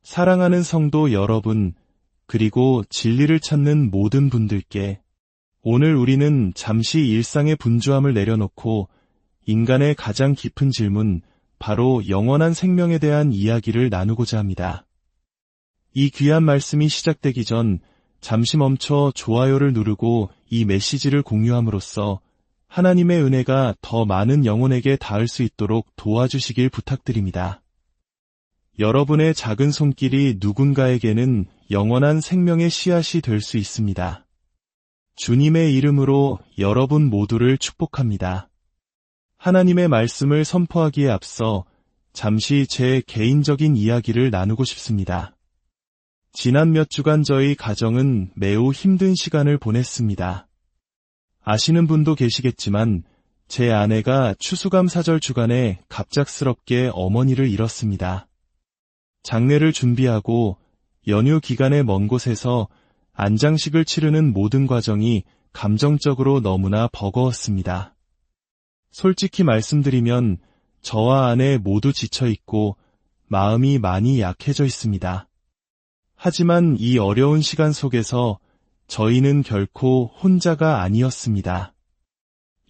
사랑하는 성도 여러분, 그리고 진리를 찾는 모든 분들께 오늘 우리는 잠시 일상의 분주함을 내려놓고 인간의 가장 깊은 질문, 바로 영원한 생명에 대한 이야기를 나누고자 합니다. 이 귀한 말씀이 시작되기 전 잠시 멈춰 좋아요를 누르고 이 메시지를 공유함으로써 하나님의 은혜가 더 많은 영혼에게 닿을 수 있도록 도와주시길 부탁드립니다. 여러분의 작은 손길이 누군가에게는 영원한 생명의 씨앗이 될 수 있습니다. 주님의 이름으로 여러분 모두를 축복합니다. 하나님의 말씀을 선포하기에 앞서 잠시 제 개인적인 이야기를 나누고 싶습니다. 지난 몇 주간 저희 가정은 매우 힘든 시간을 보냈습니다. 아시는 분도 계시겠지만 제 아내가 추수감사절 주간에 갑작스럽게 어머니를 잃었습니다. 장례를 준비하고 연휴 기간에 먼 곳에서 안장식을 치르는 모든 과정이 감정적으로 너무나 버거웠습니다. 솔직히 말씀드리면 저와 아내 모두 지쳐있고 마음이 많이 약해져 있습니다. 하지만 이 어려운 시간 속에서 저희는 결코 혼자가 아니었습니다.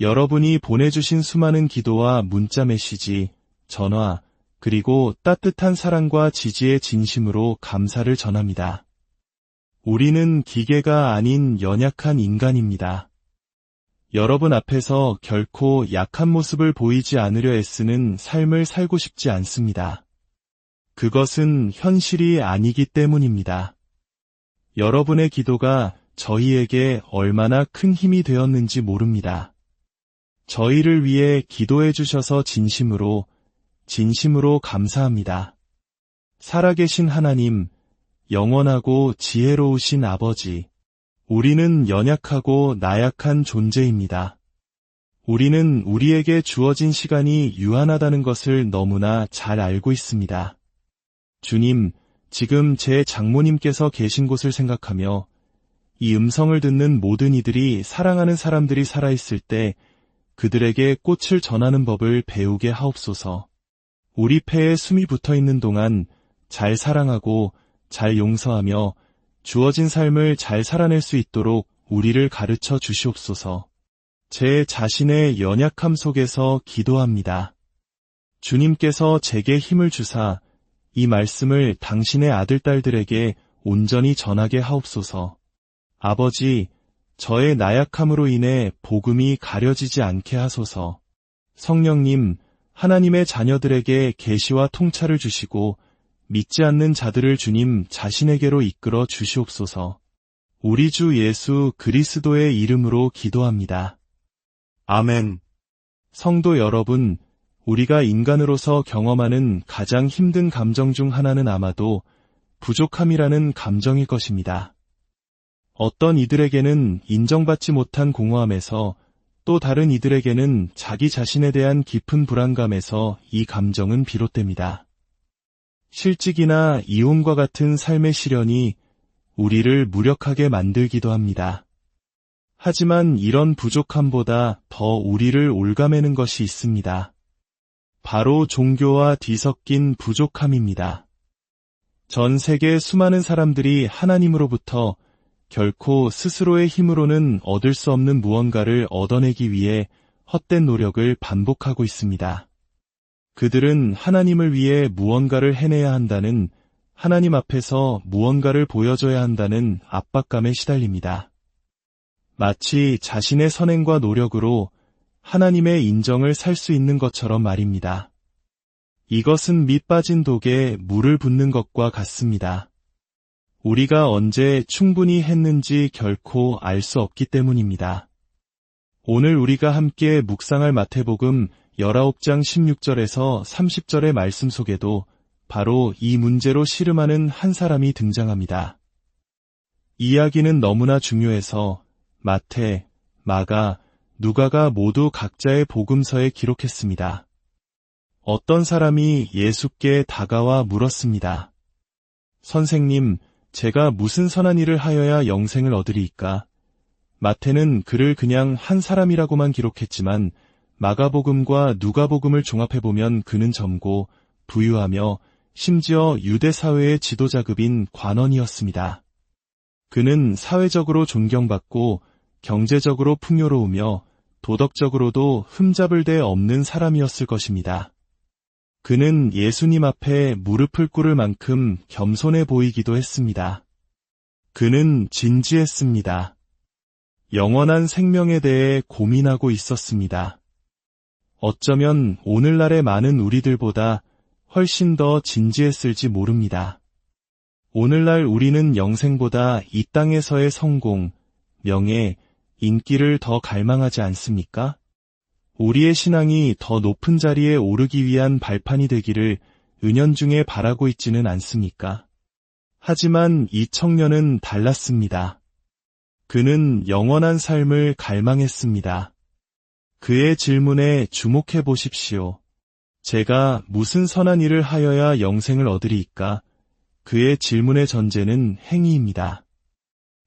여러분이 보내주신 수많은 기도와 문자 메시지, 전화, 그리고 따뜻한 사랑과 지지의 진심으로 감사를 전합니다. 우리는 기계가 아닌 연약한 인간입니다. 여러분 앞에서 결코 약한 모습을 보이지 않으려 애쓰는 삶을 살고 싶지 않습니다. 그것은 현실이 아니기 때문입니다. 여러분의 기도가 저희에게 얼마나 큰 힘이 되었는지 모릅니다. 저희를 위해 기도해 주셔서 진심으로 감사합니다. 살아계신 하나님, 영원하고 지혜로우신 아버지, 우리는 연약하고 나약한 존재입니다. 우리는 우리에게 주어진 시간이 유한하다는 것을 너무나 잘 알고 있습니다. 주님, 지금 제 장모님께서 계신 곳을 생각하며 이 음성을 듣는 모든 이들이 사랑하는 사람들이 살아있을 때 그들에게 꽃을 전하는 법을 배우게 하옵소서. 우리 폐에 숨이 붙어있는 동안 잘 사랑하고 잘 용서하며 주어진 삶을 잘 살아낼 수 있도록 우리를 가르쳐 주시옵소서. 제 자신의 연약함 속에서 기도합니다. 주님께서 제게 힘을 주사 이 말씀을 당신의 아들딸들에게 온전히 전하게 하옵소서. 아버지, 저의 나약함으로 인해 복음이 가려지지 않게 하소서. 성령님, 하나님의 자녀들에게 계시와 통찰을 주시고 믿지 않는 자들을 주님 자신에게로 이끌어 주시옵소서. 우리 주 예수 그리스도의 이름으로 기도합니다. 아멘. 성도 여러분, 우리가 인간으로서 경험하는 가장 힘든 감정 중 하나는 아마도 부족함이라는 감정일 것입니다. 어떤 이들에게는 인정받지 못한 공허함에서 또 다른 이들에게는 자기 자신에 대한 깊은 불안감에서 이 감정은 비롯됩니다. 실직이나 이혼과 같은 삶의 시련이 우리를 무력하게 만들기도 합니다. 하지만 이런 부족함보다 더 우리를 옭아매는 것이 있습니다. 바로 종교와 뒤섞인 부족함입니다. 전 세계 수많은 사람들이 하나님으로부터 결코 스스로의 힘으로는 얻을 수 없는 무언가를 얻어내기 위해 헛된 노력을 반복하고 있습니다. 그들은 하나님을 위해 무언가를 해내야 한다는, 하나님 앞에서 무언가를 보여줘야 한다는 압박감에 시달립니다. 마치 자신의 선행과 노력으로 하나님의 인정을 살 수 있는 것처럼 말입니다. 이것은 밑 빠진 독에 물을 붓는 것과 같습니다. 우리가 언제 충분히 했는지 결코 알 수 없기 때문입니다. 오늘 우리가 함께 묵상할 마태복음 19장 16절에서 30절의 말씀 속에도 바로 이 문제로 씨름하는 한 사람이 등장합니다. 이야기는 너무나 중요해서 마태, 마가, 누가가 모두 각자의 복음서에 기록했습니다. 어떤 사람이 예수께 다가와 물었습니다. 선생님, 제가 무슨 선한 일을 하여야 영생을 얻으리이까? 마태는 그를 그냥 한 사람이라고만 기록했지만 마가복음과 누가복음을 종합해보면 그는 젊고 부유하며 심지어 유대 사회의 지도자급인 관원이었습니다. 그는 사회적으로 존경받고 경제적으로 풍요로우며 도덕적으로도 흠잡을 데 없는 사람이었을 것입니다. 그는 예수님 앞에 무릎을 꿇을 만큼 겸손해 보이기도 했습니다. 그는 진지했습니다. 영원한 생명에 대해 고민하고 있었습니다. 어쩌면 오늘날의 많은 우리들보다 훨씬 더 진지했을지 모릅니다. 오늘날 우리는 영생보다 이 땅에서의 성공, 명예, 인기를 더 갈망하지 않습니까? 우리의 신앙이 더 높은 자리에 오르기 위한 발판이 되기를 은연중에 바라고 있지는 않습니까? 하지만 이 청년은 달랐습니다. 그는 영원한 삶을 갈망했습니다. 그의 질문에 주목해 보십시오. 제가 무슨 선한 일을 하여야 영생을 얻으리이까? 그의 질문의 전제는 행위입니다.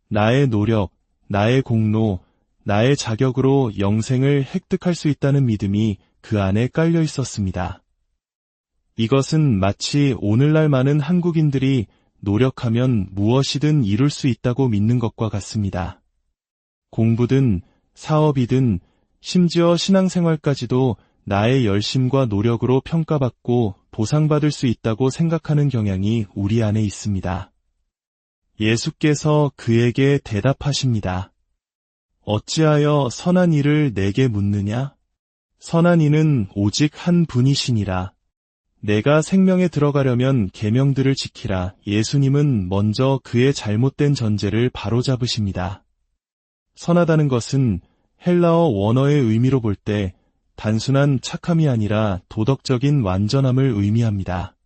나의 노력, 나의 공로, 나의 자격으로 영생을 획득할 수 있다는 믿음이 그 안에 깔려 있었습니다. 이것은 마치 오늘날 많은 한국인들이 노력하면 무엇이든 이룰 수 있다고 믿는 것과 같습니다. 공부든 사업이든 심지어 신앙생활까지도 나의 열심과 노력으로 평가받고 보상받을 수 있다고 생각하는 경향이 우리 안에 있습니다. 예수께서 그에게 대답하십니다. 어찌하여 선한 이를 내게 묻느냐? 선한 이는 오직 한 분이시니라. 내가 생명에 들어가려면 계명들을 지키라. 예수님은 먼저 그의 잘못된 전제를 바로잡으십니다. 선하다는 것은 헬라어 원어의 의미로 볼 때 단순한 착함이 아니라 도덕적인 완전함을 의미합니다.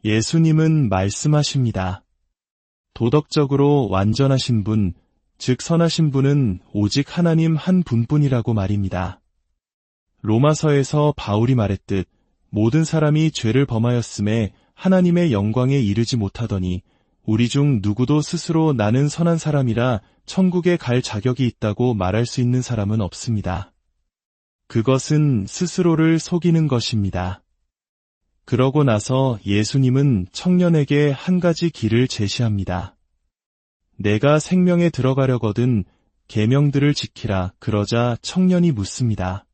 예수님은 말씀하십니다. 도덕적으로 완전하신 분, 즉 선하신 분은 오직 하나님 한 분뿐이라고 말입니다. 로마서에서 바울이 말했듯 모든 사람이 죄를 범하였음에 하나님의 영광에 이르지 못하더니 우리 중 누구도 스스로 나는 선한 사람이라 천국에 갈 자격이 있다고 말할 수 있는 사람은 없습니다. 그것은 스스로를 속이는 것입니다. 그러고 나서 예수님은 청년에게 한 가지 길을 제시합니다. 내가 생명에 들어가려거든 계명들을 지키라. 그러자 청년이 묻습니다.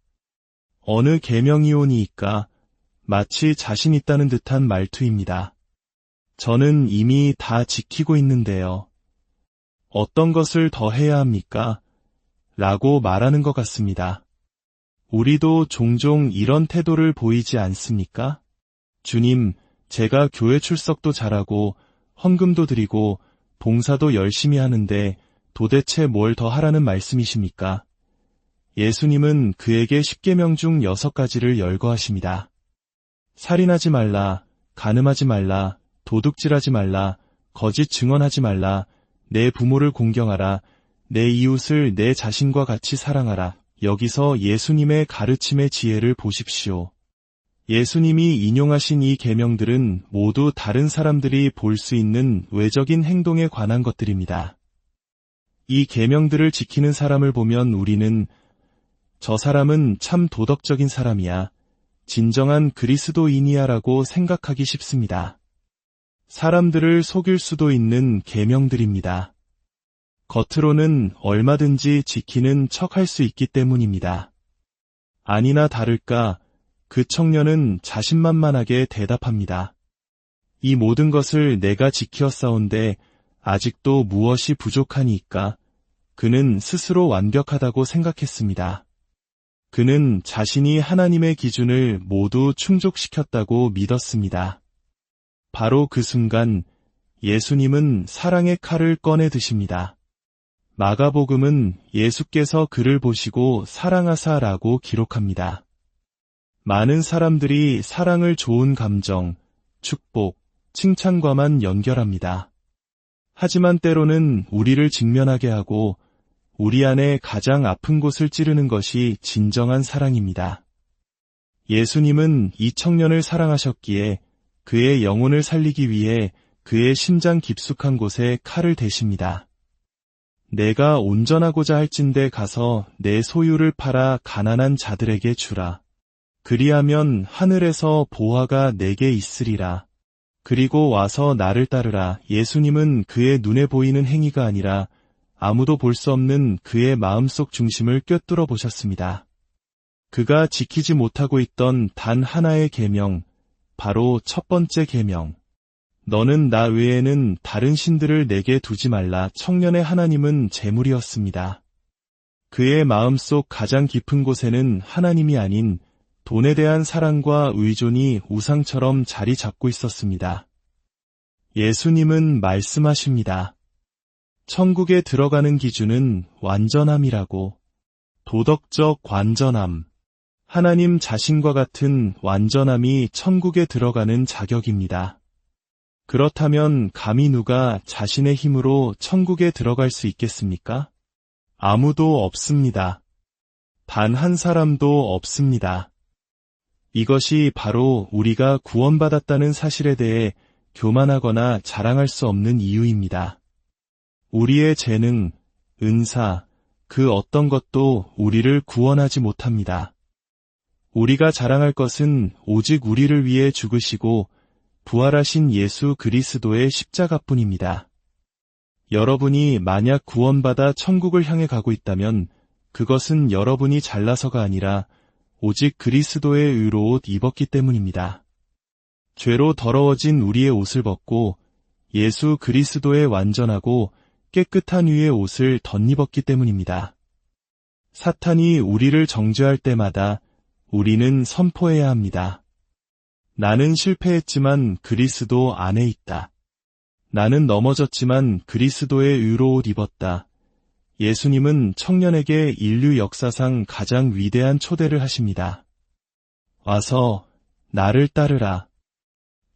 어느 계명이오니이까? 마치 자신 있다는 듯한 말투입니다. 저는 이미 다 지키고 있는데요. 어떤 것을 더 해야 합니까? 라고 말하는 것 같습니다. 우리도 종종 이런 태도를 보이지 않습니까? 주님, 제가 교회 출석도 잘하고 헌금도 드리고 봉사도 열심히 하는데 도대체 뭘 더 하라는 말씀이십니까? 예수님은 그에게 10계명 중 6가지를 열거하십니다. 살인하지 말라, 간음하지 말라, 도둑질하지 말라, 거짓 증언하지 말라, 내 부모를 공경하라, 내 이웃을 내 자신과 같이 사랑하라. 여기서 예수님의 가르침의 지혜를 보십시오. 예수님이 인용하신 이 계명들은 모두 다른 사람들이 볼 수 있는 외적인 행동에 관한 것들입니다. 이 계명들을 지키는 사람을 보면 우리는 저 사람은 참 도덕적인 사람이야, 진정한 그리스도인이야 라고 생각하기 쉽습니다. 사람들을 속일 수도 있는 계명들입니다. 겉으로는 얼마든지 지키는 척할 수 있기 때문입니다. 아니나 다를까 그 청년은 자신만만하게 대답합니다. 이 모든 것을 내가 지키었사온데 아직도 무엇이 부족하니까? 그는 스스로 완벽하다고 생각했습니다. 그는 자신이 하나님의 기준을 모두 충족시켰다고 믿었습니다. 바로 그 순간 예수님은 사랑의 칼을 꺼내 드십니다. 마가복음은 예수께서 그를 보시고 사랑하사라고 기록합니다. 많은 사람들이 사랑을 좋은 감정, 축복, 칭찬과만 연결합니다. 하지만 때로는 우리를 직면하게 하고 우리 안에 가장 아픈 곳을 찌르는 것이 진정한 사랑입니다. 예수님은 이 청년을 사랑하셨기에 그의 영혼을 살리기 위해 그의 심장 깊숙한 곳에 칼을 대십니다. 내가 온전하고자 할진대 가서 내 소유를 팔아 가난한 자들에게 주라. 그리하면 하늘에서 보화가 내게 있으리라. 그리고 와서 나를 따르라. 예수님은 그의 눈에 보이는 행위가 아니라 아무도 볼 수 없는 그의 마음속 중심을 꿰뚫어 보셨습니다. 그가 지키지 못하고 있던 단 하나의 계명, 바로 첫 번째 계명. 너는 나 외에는 다른 신들을 내게 두지 말라. 청년의 하나님은 재물이었습니다. 그의 마음속 가장 깊은 곳에는 하나님이 아닌 돈에 대한 사랑과 의존이 우상처럼 자리 잡고 있었습니다. 예수님은 말씀하십니다. 천국에 들어가는 기준은 완전함이라고. 도덕적 완전함. 하나님 자신과 같은 완전함이 천국에 들어가는 자격입니다. 그렇다면 감히 누가 자신의 힘으로 천국에 들어갈 수 있겠습니까? 아무도 없습니다. 단 한 사람도 없습니다. 이것이 바로 우리가 구원받았다는 사실에 대해 교만하거나 자랑할 수 없는 이유입니다. 우리의 재능, 은사, 그 어떤 것도 우리를 구원하지 못합니다. 우리가 자랑할 것은 오직 우리를 위해 죽으시고 부활하신 예수 그리스도의 십자가뿐입니다. 여러분이 만약 구원받아 천국을 향해 가고 있다면 그것은 여러분이 잘나서가 아니라 오직 그리스도의 의로 옷 입었기 때문입니다. 죄로 더러워진 우리의 옷을 벗고 예수 그리스도의 완전하고 깨끗한 위의 옷을 덧입었기 때문입니다. 사탄이 우리를 정죄할 때마다 우리는 선포해야 합니다. 나는 실패했지만 그리스도 안에 있다. 나는 넘어졌지만 그리스도의 의로 옷 입었다. 예수님은 청년에게 인류 역사상 가장 위대한 초대를 하십니다. 와서 나를 따르라.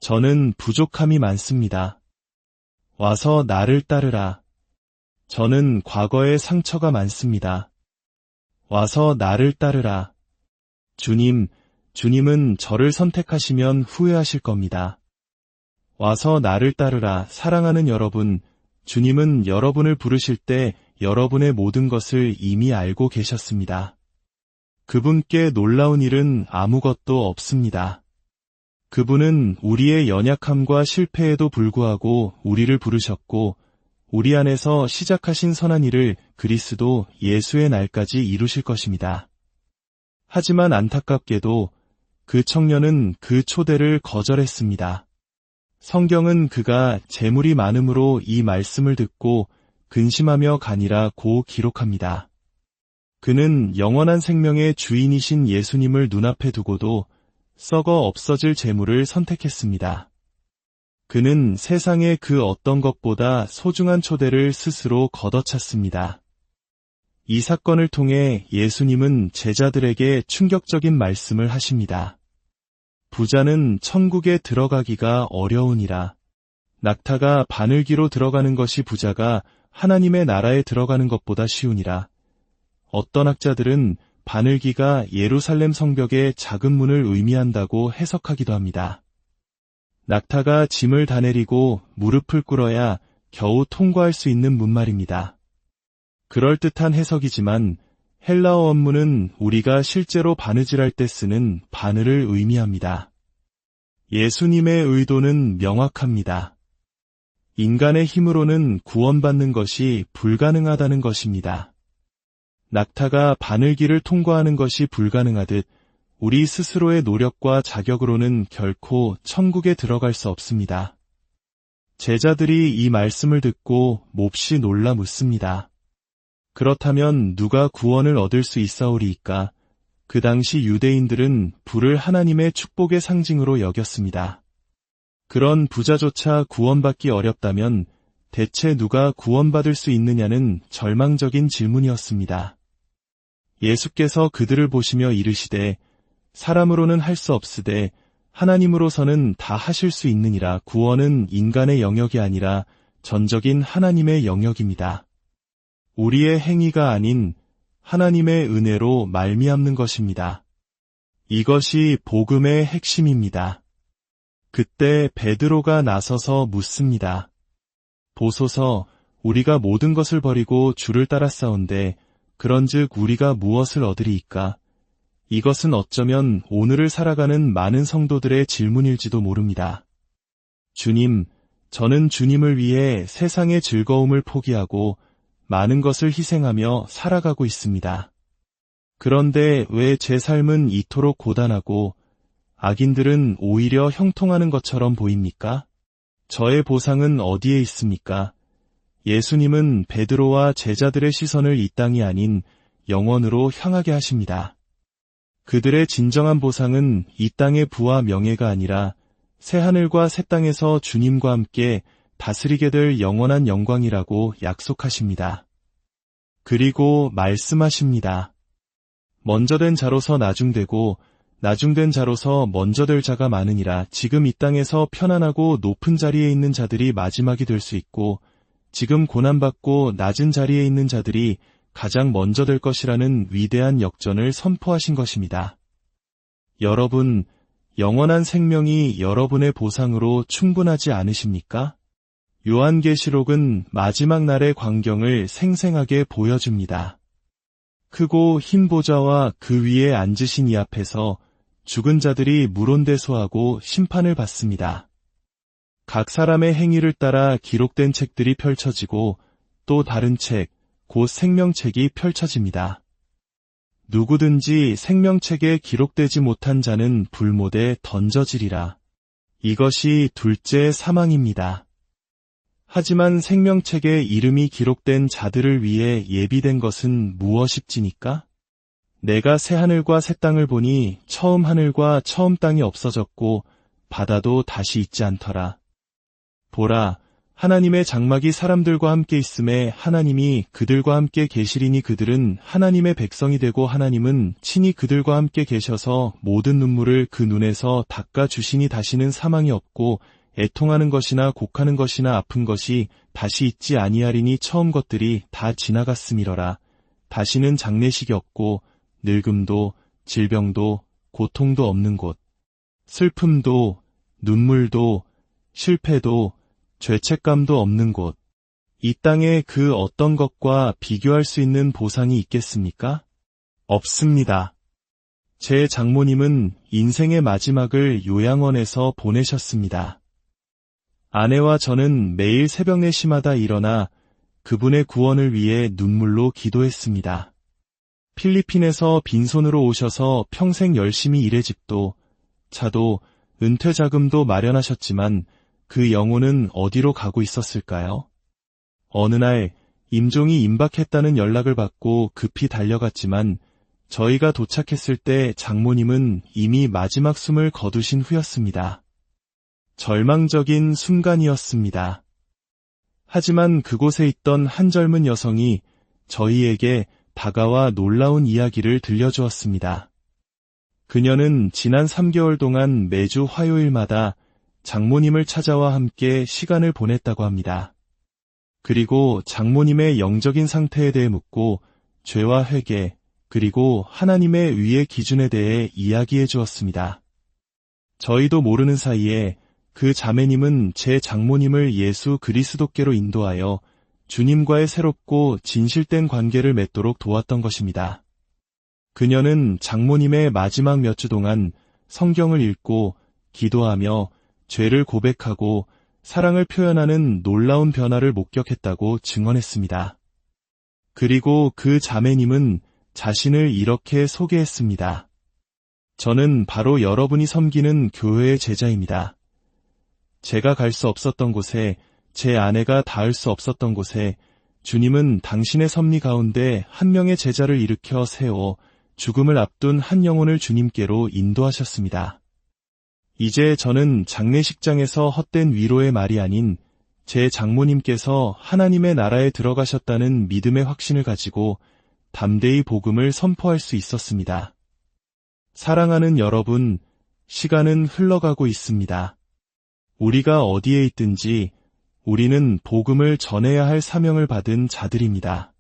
저는 부족함이 많습니다. 와서 나를 따르라. 저는 과거에 상처가 많습니다. 와서 나를 따르라. 주님은 저를 선택하시면 후회하실 겁니다. 와서 나를 따르라. 사랑하는 여러분, 주님은 여러분을 부르실 때 여러분의 모든 것을 이미 알고 계셨습니다. 그분께 놀라운 일은 아무것도 없습니다. 그분은 우리의 연약함과 실패에도 불구하고 우리를 부르셨고 우리 안에서 시작하신 선한 일을 그리스도 예수의 날까지 이루실 것입니다. 하지만 안타깝게도 그 청년은 그 초대를 거절했습니다. 성경은 그가 재물이 많음으로 이 말씀을 듣고 근심하며 가니라고 기록합니다. 그는 영원한 생명의 주인이신 예수님을 눈앞에 두고도 썩어 없어질 재물을 선택했습니다. 그는 세상의 그 어떤 것보다 소중한 초대를 스스로 걷어찼습니다. 이 사건을 통해 예수님은 제자들에게 충격적인 말씀을 하십니다. 부자는 천국에 들어가기가 어려우니라. 낙타가 바늘기로 들어가는 것이 부자가 하나님의 나라에 들어가는 것보다 쉬우니라. 어떤 학자들은 바늘기가 예루살렘 성벽의 작은 문을 의미한다고 해석하기도 합니다. 낙타가 짐을 다 내리고 무릎을 꿇어야 겨우 통과할 수 있는 문 말입니다. 그럴듯한 해석이지만 헬라어 원문은 우리가 실제로 바느질할 때 쓰는 바늘을 의미합니다. 예수님의 의도는 명확합니다. 인간의 힘으로는 구원받는 것이 불가능하다는 것입니다. 낙타가 바늘기를 통과하는 것이 불가능하듯 우리 스스로의 노력과 자격으로는 결코 천국에 들어갈 수 없습니다. 제자들이 이 말씀을 듣고 몹시 놀라 묻습니다. 그렇다면 누가 구원을 얻을 수 있사오리이까? 그 당시 유대인들은 불을 하나님의 축복의 상징으로 여겼습니다. 그런 부자조차 구원받기 어렵다면 대체 누가 구원받을 수 있느냐는 절망적인 질문이었습니다. 예수께서 그들을 보시며 이르시되 사람으로는 할 수 없으되 하나님으로서는 다 하실 수 있느니라. 구원은 인간의 영역이 아니라 전적인 하나님의 영역입니다. 우리의 행위가 아닌 하나님의 은혜로 말미암는 것입니다. 이것이 복음의 핵심입니다. 그때 베드로가 나서서 묻습니다. 보소서, 우리가 모든 것을 버리고 주를 따랐사온데 그런즉 우리가 무엇을 얻으리이까? 이것은 어쩌면 오늘을 살아가는 많은 성도들의 질문일지도 모릅니다. 주님, 저는 주님을 위해 세상의 즐거움을 포기하고 많은 것을 희생하며 살아가고 있습니다. 그런데 왜 제 삶은 이토록 고단하고 악인들은 오히려 형통하는 것처럼 보입니까? 저의 보상은 어디에 있습니까? 예수님은 베드로와 제자들의 시선을 이 땅이 아닌 영원으로 향하게 하십니다. 그들의 진정한 보상은 이 땅의 부와 명예가 아니라 새하늘과 새 땅에서 주님과 함께 다스리게 될 영원한 영광이라고 약속하십니다. 그리고 말씀하십니다. 먼저 된 자로서 나중되고 나중된 자로서 먼저 될 자가 많으니라. 지금 이 땅에서 편안하고 높은 자리에 있는 자들이 마지막이 될 수 있고 지금 고난받고 낮은 자리에 있는 자들이 가장 먼저 될 것이라는 위대한 역전을 선포하신 것입니다. 여러분, 영원한 생명이 여러분의 보상으로 충분하지 않으십니까? 요한계시록은 마지막 날의 광경을 생생하게 보여줍니다. 크고 흰 보좌와 그 위에 앉으신 이 앞에서 죽은 자들이 물온대소하고 심판을 받습니다. 각 사람의 행위를 따라 기록된 책들이 펼쳐지고 또 다른 책, 곧 생명책이 펼쳐집니다. 누구든지 생명책에 기록되지 못한 자는 불못에 던져지리라. 이것이 둘째 사망입니다. 하지만 생명책에 이름이 기록된 자들을 위해 예비된 것은 무엇입니까? 내가 새 하늘과 새 땅을 보니 처음 하늘과 처음 땅이 없어졌고 바다도 다시 있지 않더라. 보라, 하나님의 장막이 사람들과 함께 있음에 하나님이 그들과 함께 계시리니 그들은 하나님의 백성이 되고 하나님은 친히 그들과 함께 계셔서 모든 눈물을 그 눈에서 닦아 주시니 다시는 사망이 없고 애통하는 것이나 곡하는 것이나 아픈 것이 다시 있지 아니하리니 처음 것들이 다 지나갔음이러라. 다시는 장례식이 없고 늙음도 질병도 고통도 없는 곳, 슬픔도 눈물도 실패도 죄책감도 없는 곳, 이 땅에 그 어떤 것과 비교할 수 있는 보상이 있겠습니까? 없습니다. 제 장모님은 인생의 마지막을 요양원에서 보내셨습니다. 아내와 저는 매일 새벽 4시마다 일어나 그분의 구원을 위해 눈물로 기도했습니다. 필리핀에서 빈손으로 오셔서 평생 열심히 일해 집도, 차도, 은퇴 자금도 마련하셨지만 그 영혼은 어디로 가고 있었을까요? 어느 날 임종이 임박했다는 연락을 받고 급히 달려갔지만 저희가 도착했을 때 장모님은 이미 마지막 숨을 거두신 후였습니다. 절망적인 순간이었습니다. 하지만 그곳에 있던 한 젊은 여성이 저희에게 다가와 놀라운 이야기를 들려주었습니다. 그녀는 지난 3개월 동안 매주 화요일마다 장모님을 찾아와 함께 시간을 보냈다고 합니다. 그리고 장모님의 영적인 상태에 대해 묻고 죄와 회개, 그리고 하나님의 의의 기준에 대해 이야기해 주었습니다. 저희도 모르는 사이에 그 자매님은 제 장모님을 예수 그리스도께로 인도하여 주님과의 새롭고 진실된 관계를 맺도록 도왔던 것입니다. 그녀는 장모님의 마지막 몇 주 동안 성경을 읽고 기도하며 죄를 고백하고 사랑을 표현하는 놀라운 변화를 목격했다고 증언했습니다. 그리고 그 자매님은 자신을 이렇게 소개했습니다. 저는 바로 여러분이 섬기는 교회의 제자입니다. 제가 갈 수 없었던 곳에, 제 아내가 닿을 수 없었던 곳에 주님은 당신의 섭리 가운데 한 명의 제자를 일으켜 세워 죽음을 앞둔 한 영혼을 주님께로 인도하셨습니다. 이제 저는 장례식장에서 헛된 위로의 말이 아닌 제 장모님께서 하나님의 나라에 들어가셨다는 믿음의 확신을 가지고 담대히 복음을 선포할 수 있었습니다. 사랑하는 여러분, 시간은 흘러가고 있습니다. 우리가 어디에 있든지 우리는 복음을 전해야 할 사명을 받은 자들입니다.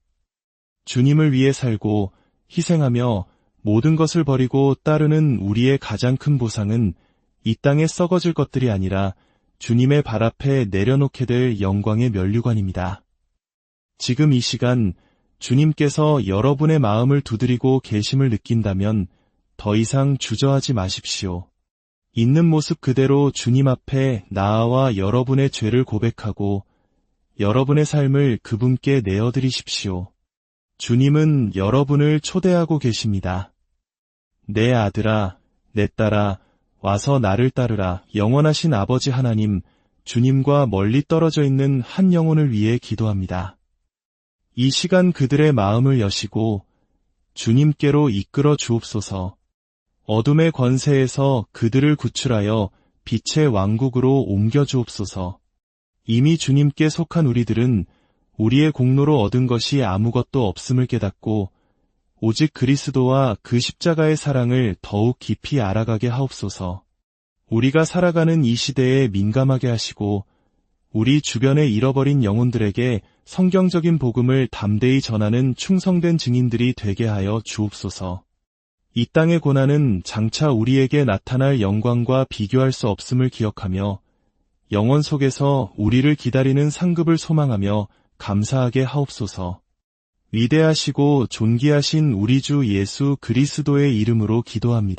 주님을 위해 살고 희생하며 모든 것을 버리고 따르는 우리의 가장 큰 보상은 이 땅에 썩어질 것들이 아니라 주님의 발 앞에 내려놓게 될 영광의 면류관입니다. 지금 이 시간 주님께서 여러분의 마음을 두드리고 계심을 느낀다면 더 이상 주저하지 마십시오. 있는 모습 그대로 주님 앞에 나아와 여러분의 죄를 고백하고 여러분의 삶을 그분께 내어드리십시오. 주님은 여러분을 초대하고 계십니다. 내 아들아, 내 딸아, 와서 나를 따르라. 영원하신 아버지 하나님, 주님과 멀리 떨어져 있는 한 영혼을 위해 기도합니다. 이 시간 그들의 마음을 여시고 주님께로 이끌어 주옵소서. 어둠의 권세에서 그들을 구출하여 빛의 왕국으로 옮겨 주옵소서. 이미 주님께 속한 우리들은 우리의 공로로 얻은 것이 아무것도 없음을 깨닫고 오직 그리스도와 그 십자가의 사랑을 더욱 깊이 알아가게 하옵소서. 우리가 살아가는 이 시대에 민감하게 하시고 우리 주변에 잃어버린 영혼들에게 성경적인 복음을 담대히 전하는 충성된 증인들이 되게 하여 주옵소서. 이 땅의 고난은 장차 우리에게 나타날 영광과 비교할 수 없음을 기억하며 영원 속에서 우리를 기다리는 상급을 소망하며 감사하게 하옵소서. 위대하시고 존귀하신 우리 주 예수 그리스도의 이름으로 기도합니다.